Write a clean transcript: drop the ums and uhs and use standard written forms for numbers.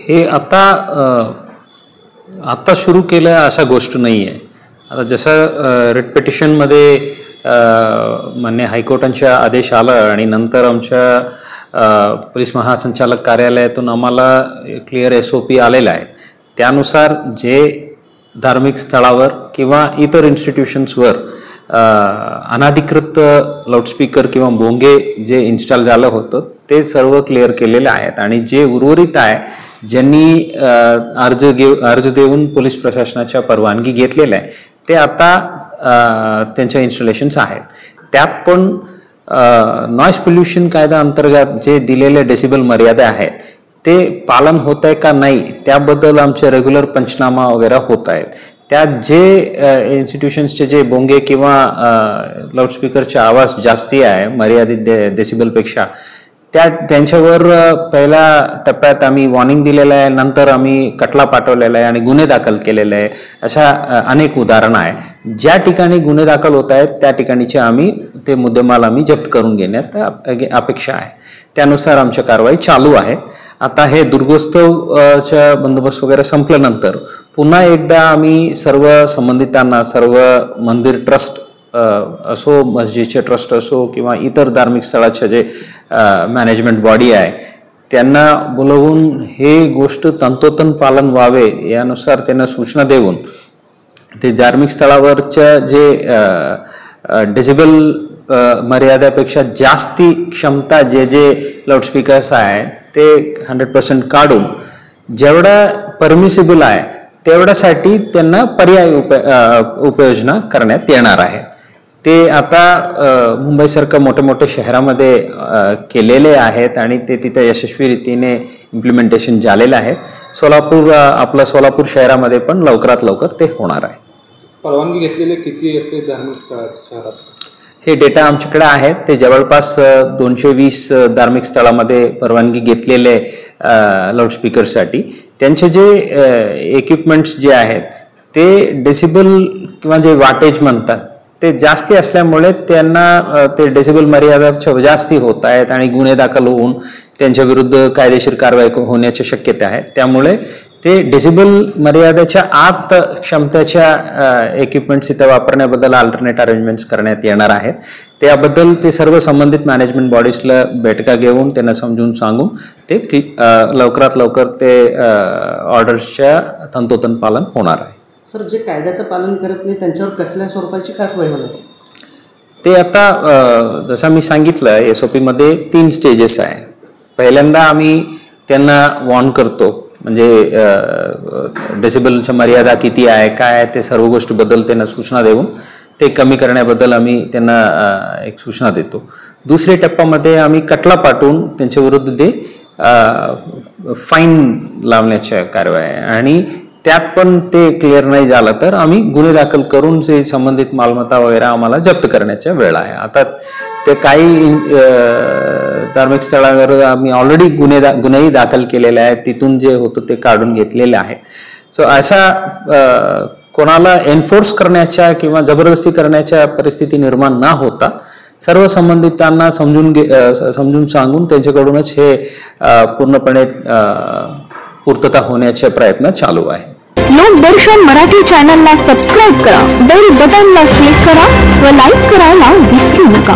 हे आता सुरू केलं अशा गोष्ट नाही आहे. आता जसं रिट पिटिशनमध्ये मान्य हायकोर्टांचा आदेश आला आणि नंतर आमच्या पोलीस महासंचालक कार्यालयातून आम्हाला क्लिअर SOP आलेला आहे. त्यानुसार जे धार्मिक स्थळावर किंवा इतर इन्स्टिट्यूशन्सवर अनाधिकृत लाऊडस्पीकर किंवा भोंगे जे इन्स्टॉल झालं होतं ते सर्व क्लिअर केलेले आहेत आणि जे उर्वरित आहे ज्यांनी अर्ज देऊन पोलीस प्रशासनाच्या परवानगी घेतलेल्या आहे ते आता त्यांच्या इन्स्टॉलेशन्स आहेत. त्यात पण नॉईज पोल्युशन कायदा अंतर्गत जे दिलेले डेसिबल मर्यादा आहेत ते पालन होत आहे का नाही त्याबद्दल आमचे रेग्युलर पंचनामा वगैरे होत आहेत. त्यात जे इन्स्टिट्यूशन्सचे जे भोंगे किंवा लाऊडस्पीकरचे आवाज जास्ती आहे मर्यादित डेसिबलपेक्षा त्यांच्यावर पहिल्या टप्प्यात आम्ही वॉर्निंग दिलेलं आहे, नंतर आम्ही खटला पाठवलेला आहे आणि गुन्हे दाखल केलेले आहे. अशा अनेक उदाहरणं आहे. ज्या ठिकाणी गुन्हे दाखल होत आहेत त्या ठिकाणीचे आम्ही ते मुद्देमाल आम्ही जप्त करून घेण्यात अपेक्षा आहे. त्यानुसार आमची कारवाई चालू आहे. आता हे दुर्गोत्सवच्या बंदोबस्त वगैरे संपल्यानंतर पुन्हा एकदा आम्ही सर्व संबंधितांना सर्व मंदिर ट्रस्ट असो मस्जिदचे ट्रस्ट असो किंवा इतर धार्मिक स्थळाचे जे मॅनेजमेंट बॉडी आहे त्यांना बोलवून हे गोष्ट तंतोतंत पालन व्हावे यानुसार त्यांना सूचना देऊन ते धार्मिक स्थळावरच्या जे डेसिबल मर्यादेपेक्षा जास्ती क्षमता जे लाऊडस्पीकर्स आहे ते 100% काढून जेवढा परमिसिबल आहे तेवढ्यासाठी त्यांना पर्याय उपाययोजना करण्यात येणार आहे. ते आता मुंबईसारख्या मोठ्या मोठ्या शहरामध्ये केलेले आहेत आणि ते तिथे यशस्वी रीतीने इम्प्लिमेंटेशन झालेलं आहे. आपल्या सोलापूर शहरामध्ये पण लवकरात लवकर ते होणार आहे. परवानगी घेतलेले किती असते धार्मिक शहरात? हे डेटा आमच्याकडे आहेत. ते जवळपास 220 धार्मिक स्थळामध्ये परवानगी घेतलेले लाऊडस्पीकरसाठी त्यांचे जे इक्विपमेंट्स जे आहेत ते डेसिबल किंवा जे वाटेज म्हणतात ते जास्ती असल्यामुळे त्यांना ते डेसिबल मर्यादा जास्ती होत आहेत आणि गुन्हे दाखल होऊन त्यांच्या विरुद्ध कायदेशीर कारवाई होण्याची शक्यता आहे. त्यामुळे ते डेसिबल मर्यादेच्या आत क्षमतेच्या इक्विपमेंट्स इथं वापरण्याबद्दल अल्टरनेट अरेंजमेंट्स करण्यात येणार आहेत. त्याबद्दल ते सर्व संबंधित मॅनेजमेंट बॉडीजला बैठका घेऊन त्यांना समजून सांगून ते लवकरात लवकर ते ऑर्डर्सच्या तंतोतंत पालन होणार आहे. सर, जे कायद्याचं पालन करत नाही त्यांच्यावर कसल्या स्वरूपाची कारवाई होणार? ते आता जसं मी सांगितलं SOP मध्ये 3 स्टेजेस आहे. पहिल्यांदा आम्ही त्यांना वॉर्न करतो म्हणजे डेसिबलच्या मर्यादा किती आहे काय आहे ते सर्व गोष्टीबद्दल त्यांना सूचना देऊन ते कमी करण्याबद्दल आम्ही त्यांना एक सूचना देतो. दुसऱ्या टप्प्यामध्ये आम्ही खटला पाठवून त्यांच्या विरुद्ध ते फाईन लावण्याच्या कारवाई आहे आणि त्यात पण ते क्लिअर नाही झालं तर आम्ही गुन्हे दाखल करून जे संबंधित मालमत्ता वगैरे आम्हाला जप्त करण्याच्या वेळ आहे. आता ते काही धार्मिक स्थळावर आम्ही ऑलरेडी गुन्हेही दाखल केलेले आहेत. तिथून जे होतं ते काढून घेतलेले आहे. सो अशा कोणाला एन्फोर्स करण्याच्या किंवा जबरदस्ती करण्याच्या परिस्थिती निर्माण न होता सर्व संबंधितांना समजून सांगून त्यांच्याकडूनच हे पूर्णपणे पूर्तता होण्याचे प्रयत्न चालू आहे. लोकदर्शन मराठी चॅनलला सबस्क्राईब करा, बेल बटनला क्लिक करा व लाईक करायला विसरू नका.